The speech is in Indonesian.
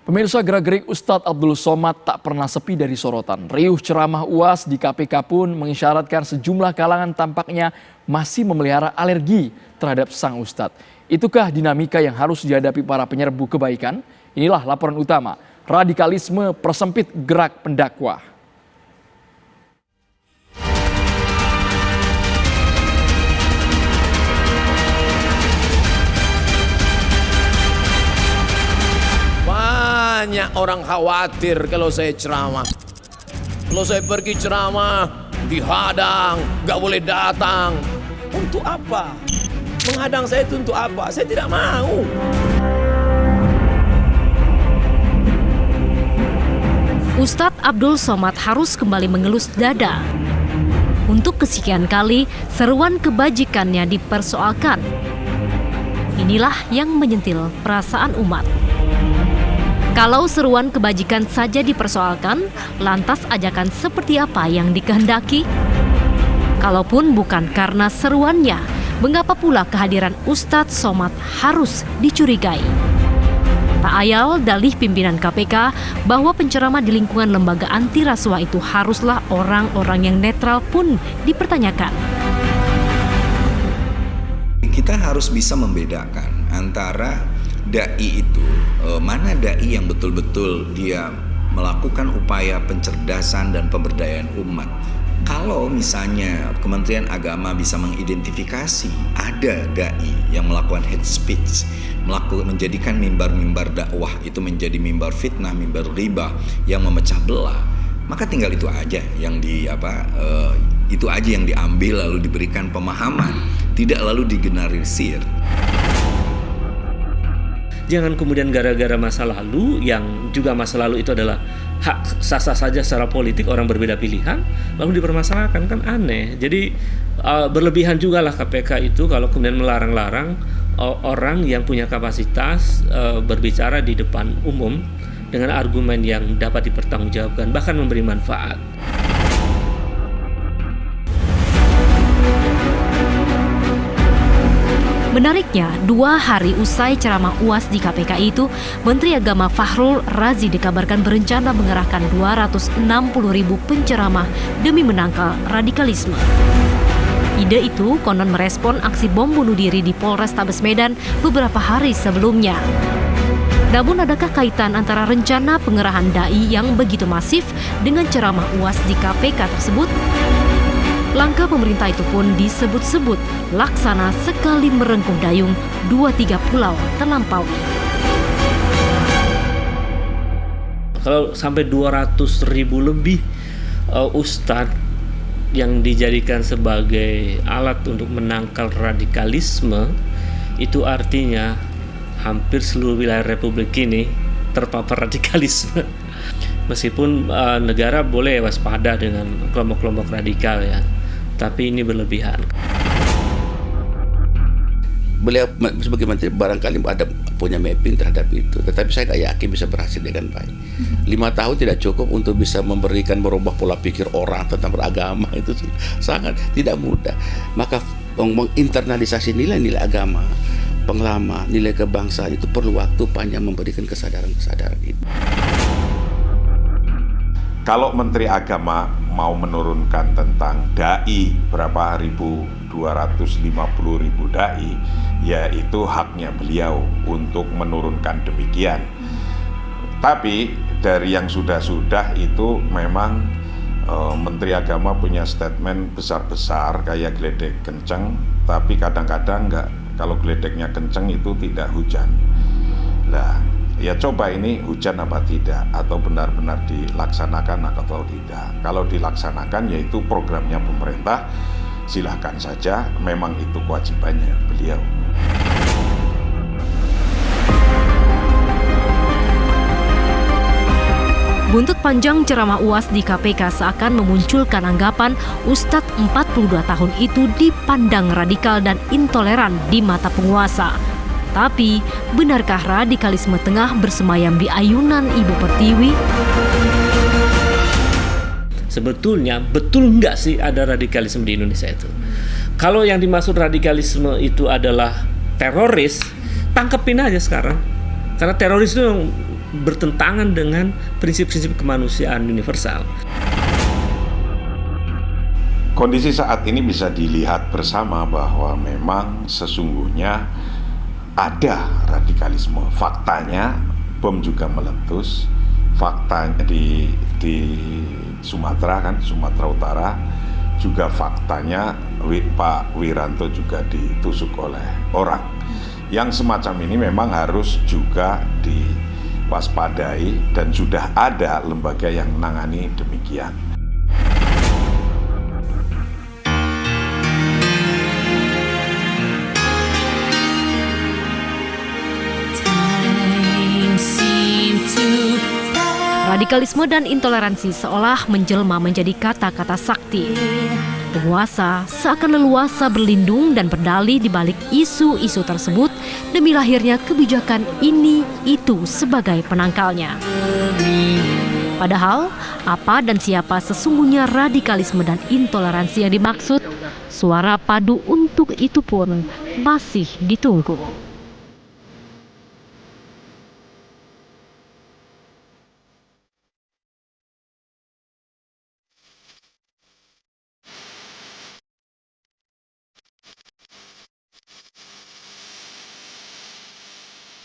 Pemirsa, gerak-gerik Ustadz Abdul Somad tak pernah sepi dari sorotan. Riuh ceramah UAS di KPK pun mengisyaratkan sejumlah kalangan tampaknya masih memelihara alergi terhadap sang Ustadz. Itukah dinamika yang harus dihadapi para penyerbu kebaikan? Inilah laporan utama, radikalisme persempit gerak pendakwah. Banyak orang khawatir kalau saya ceramah. Kalau saya pergi ceramah, dihadang, gak boleh datang. Untuk apa? Menghadang saya itu untuk apa? Saya tidak mau. Ustadz Abdul Somad harus kembali mengelus dada. Untuk kesekian kali, seruan kebajikannya dipersoalkan. Inilah yang menyentil perasaan umat. Kalau seruan kebajikan saja dipersoalkan, lantas ajakan seperti apa yang dikehendaki? Kalaupun bukan karena seruannya, mengapa pula kehadiran Ustadz Somad harus dicurigai? Tak ayal dalih pimpinan KPK bahwa penceramah di lingkungan lembaga anti rasuah itu haruslah orang-orang yang netral pun dipertanyakan. Kita harus bisa membedakan antara dai itu, mana dai yang betul-betul dia melakukan upaya pencerdasan dan pemberdayaan umat. Kalau misalnya Kementerian Agama bisa mengidentifikasi ada dai yang melakukan hate speech, menjadikan mimbar-mimbar dakwah itu menjadi mimbar fitnah, mimbar riba yang memecah belah, maka tinggal itu aja yang itu aja yang diambil lalu diberikan pemahaman, tidak lalu digeneralisir. Jangan kemudian gara-gara masa lalu, yang juga masa lalu itu adalah hak sah-sah saja secara politik, orang berbeda pilihan, lalu dipermasalahkan, kan aneh. Jadi berlebihan juga lah KPK itu kalau kemudian melarang-larang orang yang punya kapasitas berbicara di depan umum dengan argumen yang dapat dipertanggungjawabkan, bahkan memberi manfaat. Menariknya, 2 hari usai ceramah UAS di KPK itu, Menteri Agama Fahrul Razi dikabarkan berencana mengerahkan 260.000 penceramah demi menangkal radikalisme. Ide itu konon merespon aksi bom bunuh diri di Polrestabes Medan beberapa hari sebelumnya. Namun adakah kaitan antara rencana pengerahan dai yang begitu masif dengan ceramah UAS di KPK tersebut? Langkah pemerintah itu pun disebut-sebut laksana sekali merengkuh dayung 2-3 pulau terlampaui. Kalau sampai 200.000 lebih ustadz yang dijadikan sebagai alat untuk menangkal radikalisme, itu artinya hampir seluruh wilayah Republik ini terpapar radikalisme. Meskipun negara boleh waspada dengan kelompok-kelompok radikal ya, tapi ini berlebihan. Beliau sebagai menteri barangkali ada punya mapping terhadap itu, tetapi saya tidak yakin bisa berhasil dengan baik. 5 tahun tidak cukup untuk bisa merubah pola pikir orang tentang beragama, itu sangat tidak mudah. Maka menginternalisasi nilai-nilai agama, pengalaman, nilai kebangsaan itu perlu waktu panjang memberikan kesadaran-kesadaran itu. Kalau Menteri Agama mau menurunkan tentang dai berapa ribu, 250.000 dai, ya itu haknya beliau untuk menurunkan demikian. Tapi dari yang sudah-sudah itu memang Menteri Agama punya statement besar-besar kayak geledek kenceng, tapi kadang-kadang enggak, kalau geledeknya kenceng itu tidak hujan. Lah, ya coba ini hujan apa tidak, atau benar-benar dilaksanakan atau tidak. Kalau dilaksanakan yaitu programnya pemerintah, silahkan saja, memang itu kewajibannya beliau. Buntut panjang ceramah UAS di KPK seakan memunculkan anggapan Ustadz 42 tahun itu dipandang radikal dan intoleran di mata penguasa. Tapi, benarkah radikalisme tengah bersemayam di ayunan Ibu Pertiwi? Sebetulnya, betul nggak sih ada radikalisme di Indonesia itu? Kalau yang dimaksud radikalisme itu adalah teroris, tangkepin aja sekarang. Karena teroris itu bertentangan dengan prinsip-prinsip kemanusiaan universal. Kondisi saat ini bisa dilihat bersama bahwa memang sesungguhnya ada radikalisme. Faktanya bom juga meletus. Faktanya di Sumatera kan, Sumatera Utara juga faktanya Pak Wiranto juga ditusuk oleh orang. Yang semacam ini memang harus juga diwaspadai dan sudah ada lembaga yang menangani demikian. Radikalisme dan intoleransi seolah menjelma menjadi kata-kata sakti. Penguasa seakan leluasa berlindung dan berdalih di balik isu-isu tersebut demi lahirnya kebijakan ini itu sebagai penangkalnya. Padahal, apa dan siapa sesungguhnya radikalisme dan intoleransi yang dimaksud? Suara padu untuk itu pun masih ditunggu.